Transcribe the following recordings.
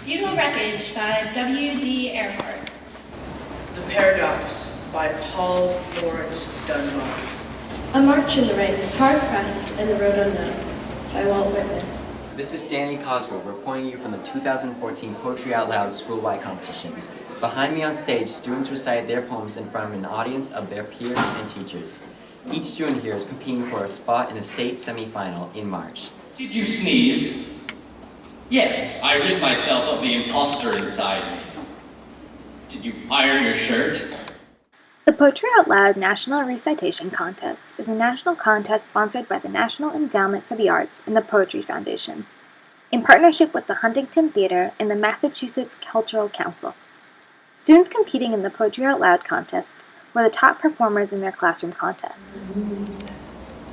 Beautiful Wreckage by W.D. Earhart. The Paradox by Paul Laurence Dunbar. A March in the Ranks, Hard Pressed, and the Road Unknown by Walt Whitman. This is Danny Cosgrove reporting you from the 2014 Poetry Out Loud School-wide competition. Behind me on stage, students recited their poems in front of an audience of their peers and teachers. Each student here is competing for a spot in the state semifinal in March. Did you sneeze? Yes, I rid myself of the imposter inside me. Did you iron your shirt? The Poetry Out Loud National Recitation Contest is a national contest sponsored by the National Endowment for the Arts and the Poetry Foundation, in partnership with the Huntington Theater and the Massachusetts Cultural Council. Students competing in the Poetry Out Loud contest were the top performers in their classroom contests. The moon sets.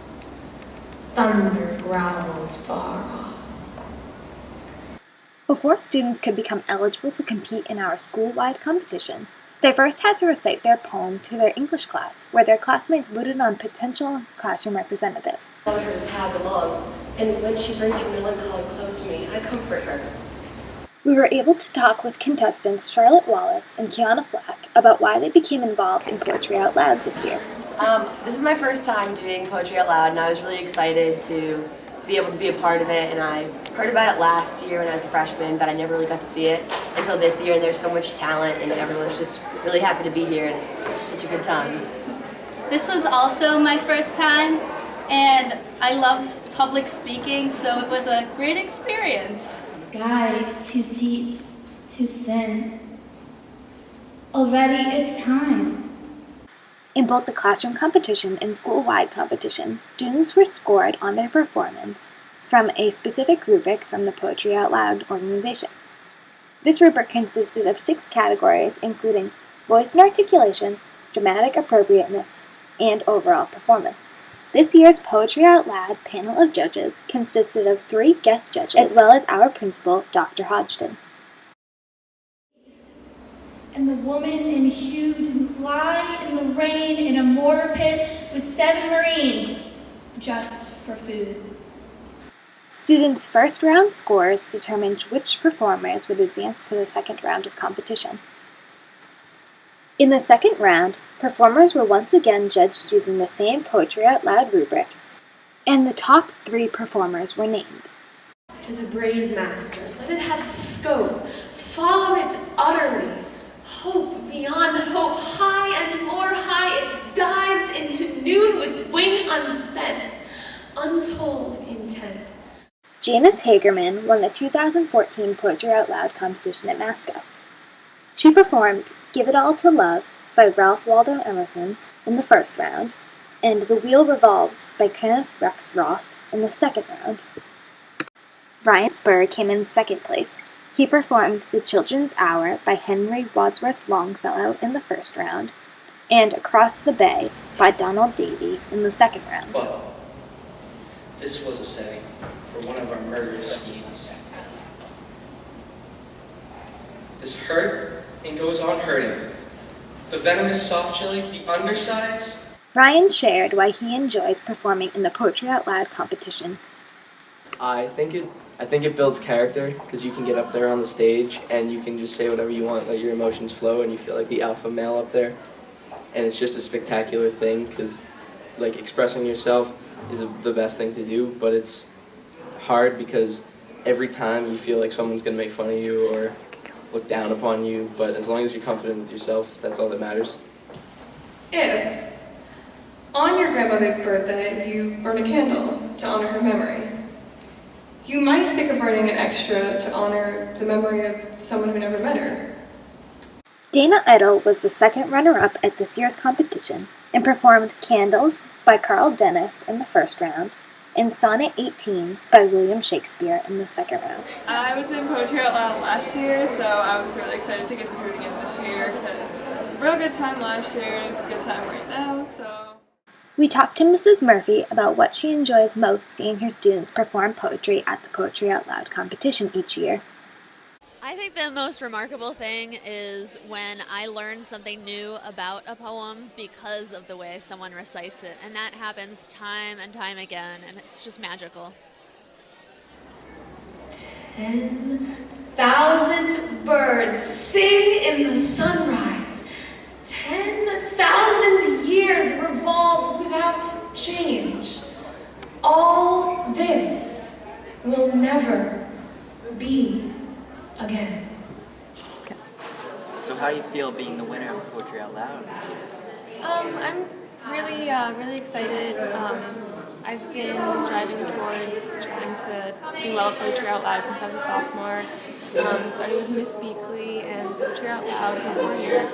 Thunder growls far off. Before students could become eligible to compete in our school-wide competition, they first had to recite their poem to their English class, where their classmates voted on potential classroom representatives. I want her to tag along, and when she brings her melancholy close to me, I comfort her. We were able to talk with contestants Charlotte Wallace and Kiana Flack about why they became involved in Poetry Out Loud this year. This is my first time doing Poetry Out Loud, and I was really excited to be able to be a part of it, and I heard about it last year when I was a freshman, but I never really got to see it until this year, and there's so much talent, and everyone's just really happy to be here, and it's such a good time. This was also my first time, and I love public speaking, so it was a great experience. Sky too deep, too thin. Already it's time. In both the classroom competition and school-wide competition, students were scored on their performance from a specific rubric from the Poetry Out Loud organization. This rubric consisted of 6 categories, including voice and articulation, dramatic appropriateness, and overall performance. This year's Poetry Out Loud panel of judges consisted of 3 guest judges, as well as our principal, Dr. Hodgson. And the woman in hue didn't lie in the rain in a mortar pit with 7 Marines, just for food. Students' first round scores determined which performers would advance to the second round of competition. In the second round, performers were once again judged using the same Poetry Out Loud rubric, and the top 3 performers were named. 'Tis a brave master, let it have scope, follow it utterly. Hope beyond hope, high and more high, it dives into noon with wing unspent, untold intent. Janice Hagerman won the 2014 Poetry Out Loud competition at Masco. She performed Give It All to Love by Ralph Waldo Emerson in the first round, and The Wheel Revolves by Kenneth Rex Roth in the second round. Ryan Spur came in second place. He performed The Children's Hour by Henry Wadsworth Longfellow in the first round, and Across the Bay by Donald Davy in the second round. Well, this was a setting for one of our murder schemes. This hurt and goes on hurting. The venomous soft chili, the undersides. Ryan shared why he enjoys performing in the Poetry Out Loud competition. I think it builds character because you can get up there on the stage and you can just say whatever you want, let your emotions flow, and you feel like the alpha male up there. And it's just a spectacular thing because, like, expressing yourself is the best thing to do, but it's hard because every time you feel like someone's going to make fun of you or look down upon you, but as long as you're confident with yourself, that's all that matters. If, on your grandmother's birthday, you burn a candle to honor her memory, you might think of burning an extra to honor the memory of someone who never met her. Dana Idle was the second runner-up at this year's competition and performed Candles by Carl Dennis in the first round and Sonnet 18 by William Shakespeare in the second round. I was in Poetry Out Loud last year, so I was really excited to get to do it again this year because it was a real good time last year and it's a good time right now, so. We talked to Mrs. Murphy about what she enjoys most seeing her students perform poetry at the Poetry Out Loud competition each year. I think the most remarkable thing is when I learn something new about a poem because of the way someone recites it, and that happens time and time again, and it's just magical. 10,000 in the sunrise. 10,000 years revolve without change. All this will never be again. So how do you feel being the winner of Poetry Out Loud this year? I'm really excited. I've been striving towards trying to do well at Poetry Out Loud since I was a sophomore. Started with Miss Beakley and Poetry Out Loud sophomore year.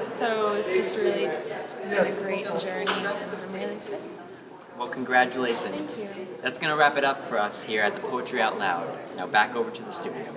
So it's just really been a great journey, and I'm really excited. Well, congratulations. Thank you. That's going to wrap it up for us here at the Poetry Out Loud. Now back over to the studio.